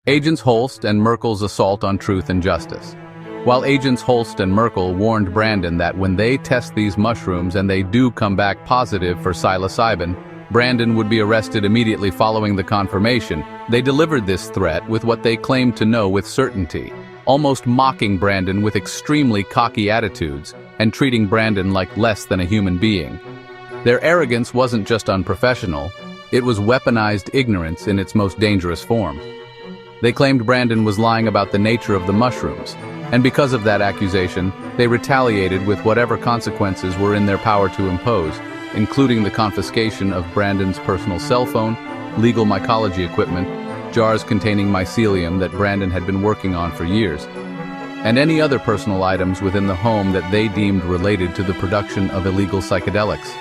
Agents Holst and Merkel's assault on truth and justice. While Agents Holst and Merkel warned Brandon that when they test these mushrooms and they do come back positive for psilocybin, Brandon would be arrested immediately following the confirmation, they delivered this threat with what they claimed to know with certainty, almost mocking Brandon with extremely cocky attitudes and treating Brandon like less than a human being. Their arrogance wasn't just unprofessional, it was weaponized ignorance in its most dangerous form. They claimed Brandon was lying about the nature of the mushrooms, and because of that accusation, they retaliated with whatever consequences were in their power to impose, including the confiscation of Brandon's personal cell phone, legal mycology equipment, jars containing mycelium that Brandon had been working on for years, and any other personal items within the home that they deemed related to the production of illegal psychedelics.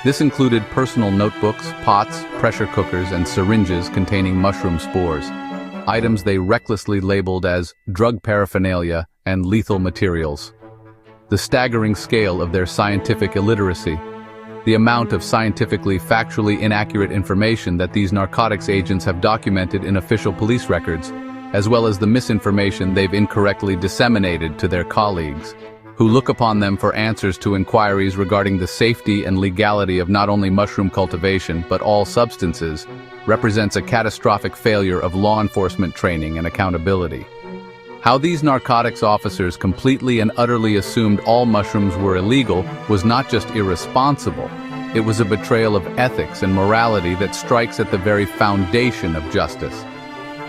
This included personal notebooks, pots, pressure cookers, and syringes containing mushroom spores, items they recklessly labeled as drug paraphernalia and lethal materials. The staggering scale of their scientific illiteracy, the amount of scientifically factually inaccurate information that these narcotics agents have documented in official police records, as well as the misinformation they've incorrectly disseminated to their colleagues, who look upon them for answers to inquiries regarding the safety and legality of not only mushroom cultivation but all substances, represents a catastrophic failure of law enforcement training and accountability. How these narcotics officers completely and utterly assumed all mushrooms were illegal was not just irresponsible, it was a betrayal of ethics and morality that strikes at the very foundation of justice.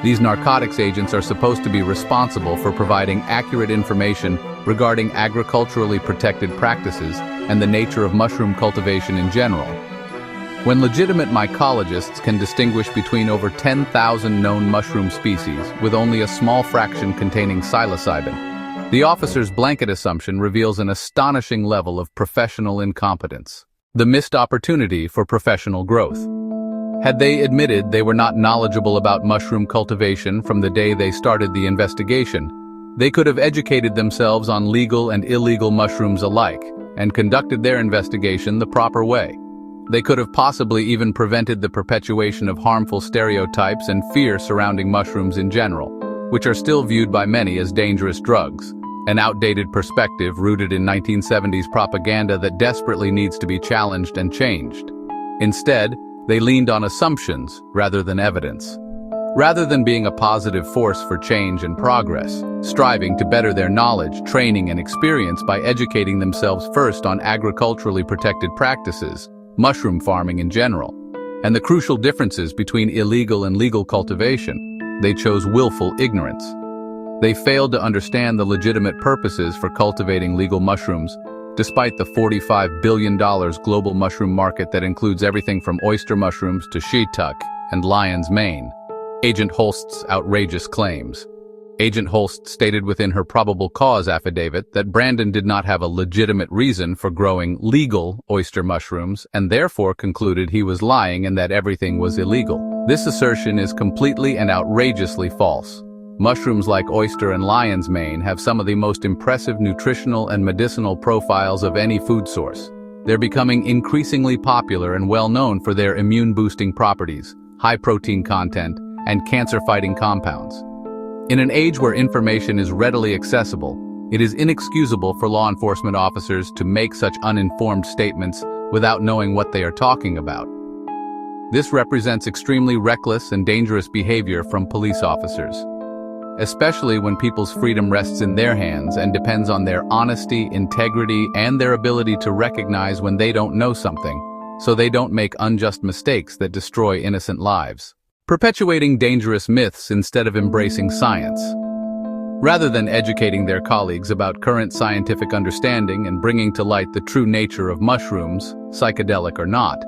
These narcotics agents are supposed to be responsible for providing accurate information regarding agriculturally protected practices and the nature of mushroom cultivation in general. When legitimate mycologists can distinguish between over 10,000 known mushroom species with only a small fraction containing psilocybin, the officer's blanket assumption reveals an astonishing level of professional incompetence, the missed opportunity for professional growth. Had they admitted they were not knowledgeable about mushroom cultivation from the day they started the investigation, they could have educated themselves on legal and illegal mushrooms alike and conducted their investigation the proper way. They could have possibly even prevented the perpetuation of harmful stereotypes and fear surrounding mushrooms in general, which are still viewed by many as dangerous drugs, an outdated perspective rooted in 1970s propaganda that desperately needs to be challenged and changed. Instead, they leaned on assumptions rather than evidence. Rather than being a positive force for change and progress, striving to better their knowledge, training, and experience by educating themselves first on agriculturally protected practices, mushroom farming in general, and the crucial differences between illegal and legal cultivation, they chose willful ignorance. They failed to understand the legitimate purposes for cultivating legal mushrooms, despite the $45 billion global mushroom market that includes everything from oyster mushrooms to shiitake and lion's mane. Agent Holst's outrageous claims. Agent Holst stated within her probable cause affidavit that Brandon did not have a legitimate reason for growing legal oyster mushrooms and therefore concluded he was lying and that everything was illegal. This assertion is completely and outrageously false. Mushrooms like oyster and lion's mane have some of the most impressive nutritional and medicinal profiles of any food source. They're becoming increasingly popular and well known for their immune-boosting properties, high protein content, and cancer-fighting compounds. In an age where information is readily accessible, it is inexcusable for law enforcement officers to make such uninformed statements without knowing what they are talking about. This represents extremely reckless and dangerous behavior from police officers, especially when people's freedom rests in their hands and depends on their honesty, integrity, and their ability to recognize when they don't know something, so they don't make unjust mistakes that destroy innocent lives. Perpetuating dangerous myths instead of embracing science. Rather than educating their colleagues about current scientific understanding and bringing to light the true nature of mushrooms, psychedelic or not,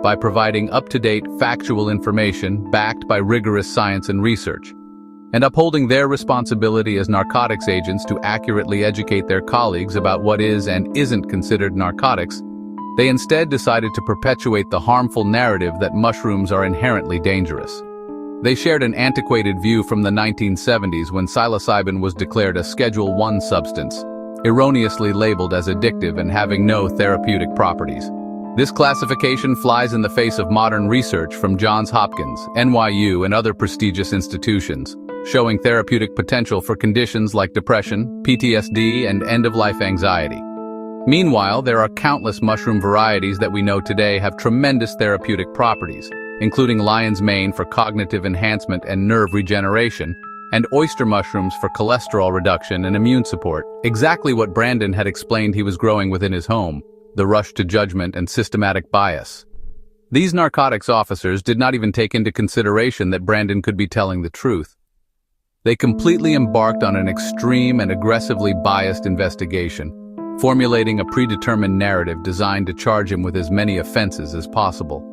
by providing up-to-date factual information backed by rigorous science and research, and upholding their responsibility as narcotics agents to accurately educate their colleagues about what is and isn't considered narcotics, they instead decided to perpetuate the harmful narrative that mushrooms are inherently dangerous. They shared an antiquated view from the 1970s when psilocybin was declared a Schedule I substance, erroneously labeled as addictive and having no therapeutic properties. This classification flies in the face of modern research from Johns Hopkins, NYU, and other prestigious institutions, showing therapeutic potential for conditions like depression, PTSD, and end-of-life anxiety. Meanwhile, there are countless mushroom varieties that we know today have tremendous therapeutic properties, including lion's mane for cognitive enhancement and nerve regeneration, and oyster mushrooms for cholesterol reduction and immune support, exactly what Brandon had explained he was growing within his home: the rush to judgment and systematic bias. These narcotics officers did not even take into consideration that Brandon could be telling the truth. They completely embarked on an extreme and aggressively biased investigation, formulating a predetermined narrative designed to charge him with as many offenses as possible.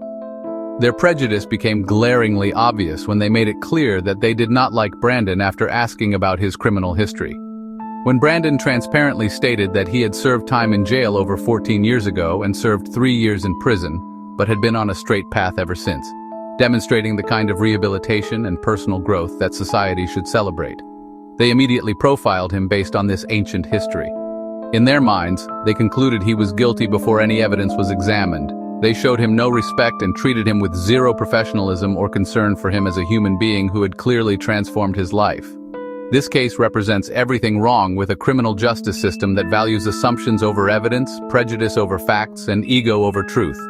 Their prejudice became glaringly obvious when they made it clear that they did not like Brandon after asking about his criminal history. When Brandon transparently stated that he had served time in jail over 14 years ago and served 3 years in prison, but had been on a straight path ever since, demonstrating the kind of rehabilitation and personal growth that society should celebrate. They immediately profiled him based on this ancient history. In their minds, they concluded he was guilty before any evidence was examined. They showed him no respect and treated him with zero professionalism or concern for him as a human being who had clearly transformed his life. This case represents everything wrong with a criminal justice system that values assumptions over evidence, prejudice over facts, and ego over truth.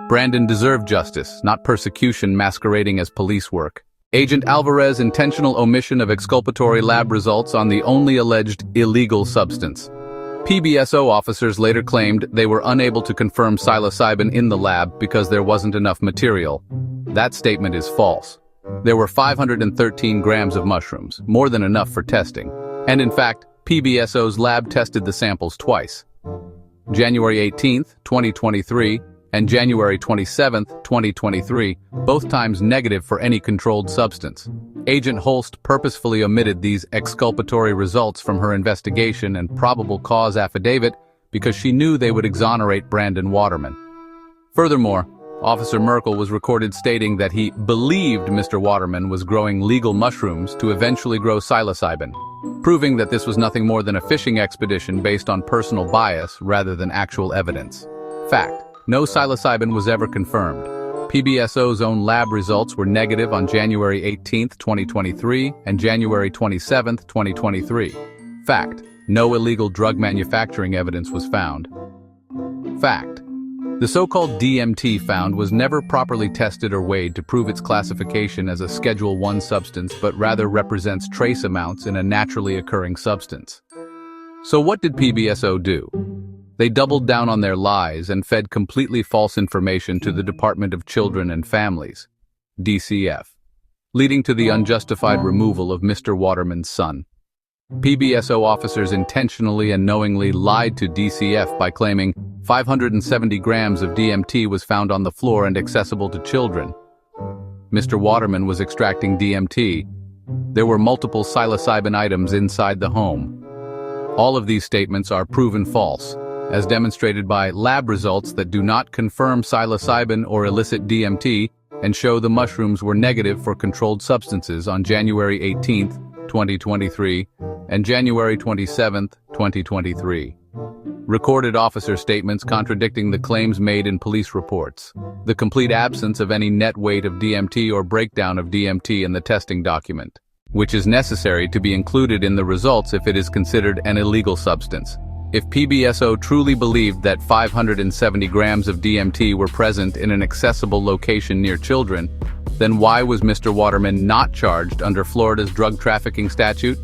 Brandon deserved justice, not persecution masquerading as police work. Agent Alvarez's intentional omission of exculpatory lab results on the only alleged illegal substance. PBSO officers later claimed they were unable to confirm psilocybin in the lab because there wasn't enough material. That statement is false. There were 513 grams of mushrooms, more than enough for testing. And in fact, PBSO's lab tested the samples twice. January 18, 2023, and January 27, 2023, both times negative for any controlled substance. Agent Holst purposefully omitted these exculpatory results from her investigation and probable cause affidavit because she knew they would exonerate Brandon Waterman. Furthermore, Officer Merkel was recorded stating that he believed Mr. Waterman was growing legal mushrooms to eventually grow psilocybin, proving that this was nothing more than a fishing expedition based on personal bias rather than actual evidence. Fact: no psilocybin was ever confirmed. PBSO's own lab results were negative on January 18, 2023 and January 27, 2023. Fact: no illegal drug manufacturing evidence was found. Fact: the so-called DMT found was never properly tested or weighed to prove its classification as a Schedule I substance, but rather represents trace amounts in a naturally occurring substance. So what did PBSO do? They doubled down on their lies and fed completely false information to the Department of Children and Families, DCF, leading to the unjustified removal of Mr. Waterman's son. PBSO officers intentionally and knowingly lied to DCF by claiming 570 grams of DMT was found on the floor and accessible to children. Mr. Waterman was extracting DMT. There were multiple psilocybin items inside the home. All of these statements are proven false, as demonstrated by lab results that do not confirm psilocybin or illicit DMT and show the mushrooms were negative for controlled substances on January 18, 2023 and January 27, 2023. Recorded officer statements contradicting the claims made in police reports. The complete absence of any net weight of DMT or breakdown of DMT in the testing document, which is necessary to be included in the results if it is considered an illegal substance. If PBSO truly believed that 570 grams of DMT were present in an accessible location near children, then why was Mr. Waterman not charged under Florida's drug trafficking statute?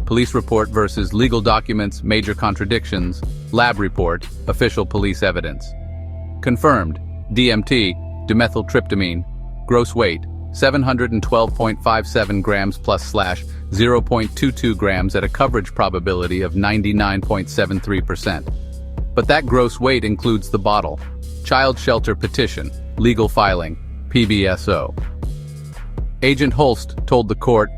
Police report versus legal documents, major contradictions, lab report, official police evidence. Confirmed: DMT, dimethyltryptamine, gross weight, 712.57 grams plus / 0.22 grams at a coverage probability of 99.73%. But that gross weight includes the bottle. Child shelter petition, legal filing, PBSO. Agent Holst told the court,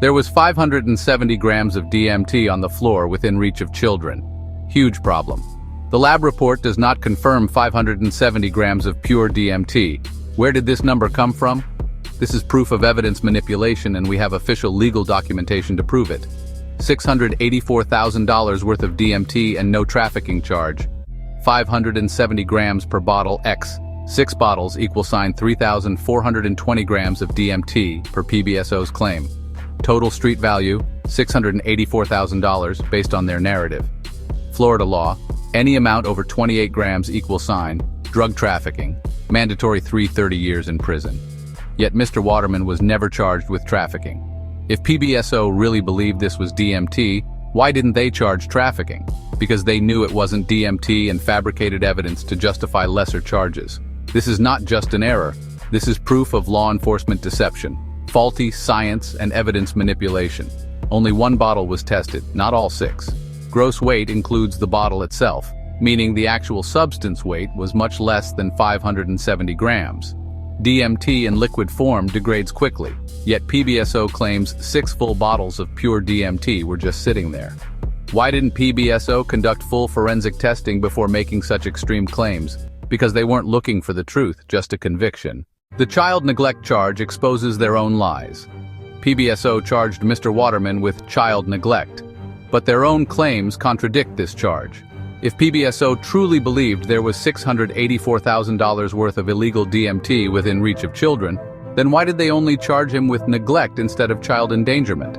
there was 570 grams of DMT on the floor within reach of children. Huge problem. The lab report does not confirm 570 grams of pure DMT. Where did this number come from? This is proof of evidence manipulation, and we have official legal documentation to prove it. $684,000 worth of DMT and no trafficking charge. 570 grams per bottle x. 6 bottles = 3,420 grams of DMT per PBSO's claim. Total street value, $684,000 based on their narrative. Florida law, any amount over 28 grams = drug trafficking, mandatory 30 years in prison. Yet Mr. Waterman was never charged with trafficking. If PBSO really believed this was DMT, why didn't they charge trafficking? Because they knew it wasn't DMT and fabricated evidence to justify lesser charges. This is not just an error. This is proof of law enforcement deception, faulty science and evidence manipulation. Only 1 bottle was tested, not all 6. Gross weight includes the bottle itself, meaning the actual substance weight was much less than 570 grams. DMT in liquid form degrades quickly, yet PBSO claims 6 full bottles of pure DMT were just sitting there. Why didn't PBSO conduct full forensic testing before making such extreme claims? Because they weren't looking for the truth, just a conviction. The child neglect charge exposes their own lies. PBSO charged Mr. Waterman with child neglect, but their own claims contradict this charge. If PBSO truly believed there was $684,000 worth of illegal DMT within reach of children, then why did they only charge him with neglect instead of child endangerment?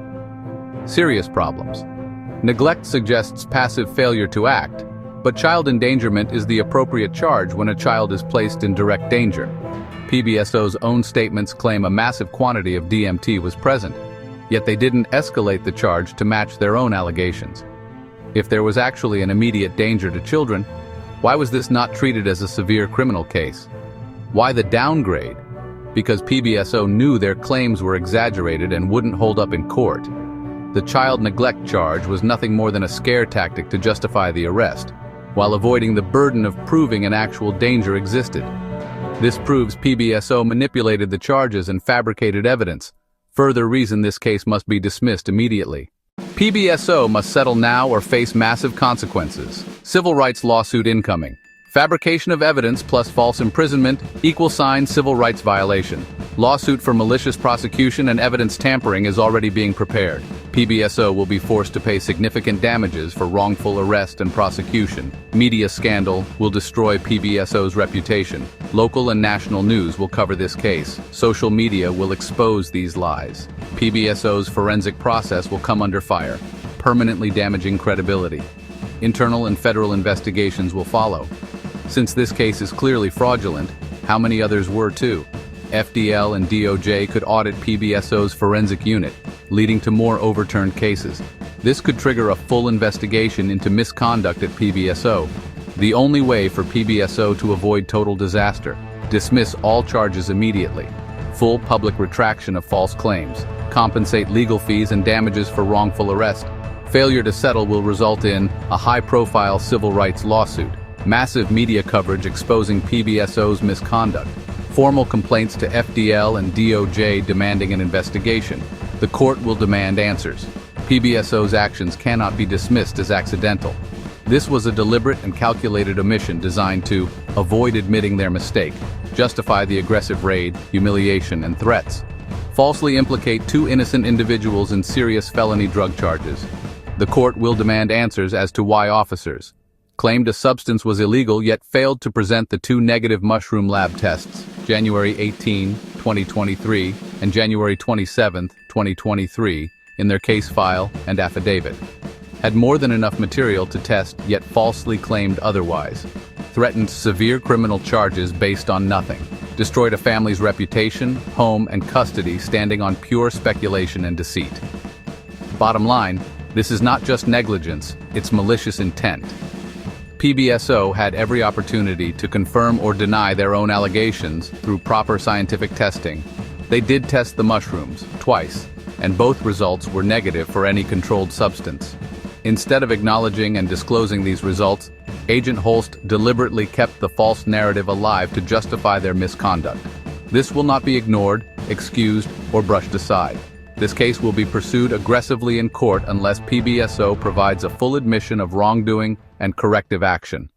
Serious problems. Neglect suggests passive failure to act, but child endangerment is the appropriate charge when a child is placed in direct danger. PBSO's own statements claim a massive quantity of DMT was present, yet they didn't escalate the charge to match their own allegations. If there was actually an immediate danger to children, why was this not treated as a severe criminal case? Why the downgrade? Because PBSO knew their claims were exaggerated and wouldn't hold up in court. The child neglect charge was nothing more than a scare tactic to justify the arrest, while avoiding the burden of proving an actual danger existed. This proves PBSO manipulated the charges and fabricated evidence. Further reason this case must be dismissed immediately. PBSO must settle now or face massive consequences. Civil rights lawsuit incoming. Fabrication of evidence plus false imprisonment = civil rights violation. Lawsuit for malicious prosecution and evidence tampering is already being prepared. PBSO will be forced to pay significant damages for wrongful arrest and prosecution. Media scandal will destroy PBSO's reputation. Local and national news will cover this case. Social media will expose these lies. PBSO's forensic process will come under fire, permanently damaging credibility. Internal and federal investigations will follow. Since this case is clearly fraudulent, how many others were too? FDL and DOJ could audit PBSO's forensic unit, leading to more overturned cases. This could trigger a full investigation into misconduct at PBSO. The only way for PBSO to avoid total disaster: dismiss all charges immediately, full public retraction of false claims, compensate legal fees and damages for wrongful arrest. Failure to settle will result in a high-profile civil rights lawsuit, massive media coverage exposing PBSO's misconduct, formal complaints to FDL and DOJ demanding an investigation. The court will demand answers. PBSO's actions cannot be dismissed as accidental. This was a deliberate and calculated omission designed to avoid admitting their mistake, justify the aggressive raid, humiliation, and threats, falsely implicate 2 innocent individuals in serious felony drug charges. The court will demand answers as to why officers claimed a substance was illegal yet failed to present the 2 negative mushroom lab tests, January 18, 2023 and January 27, 2023, in their case file and affidavit. Had more than enough material to test yet falsely claimed otherwise. Threatened severe criminal charges based on nothing. Destroyed a family's reputation, home, and custody standing on pure speculation and deceit. Bottom line, this is not just negligence, it's malicious intent. PBSO had every opportunity to confirm or deny their own allegations through proper scientific testing. They did test the mushrooms, twice, and both results were negative for any controlled substance. Instead of acknowledging and disclosing these results, Agent Holst deliberately kept the false narrative alive to justify their misconduct. This will not be ignored, excused, or brushed aside. This case will be pursued aggressively in court unless PBSO provides a full admission of wrongdoing and corrective action.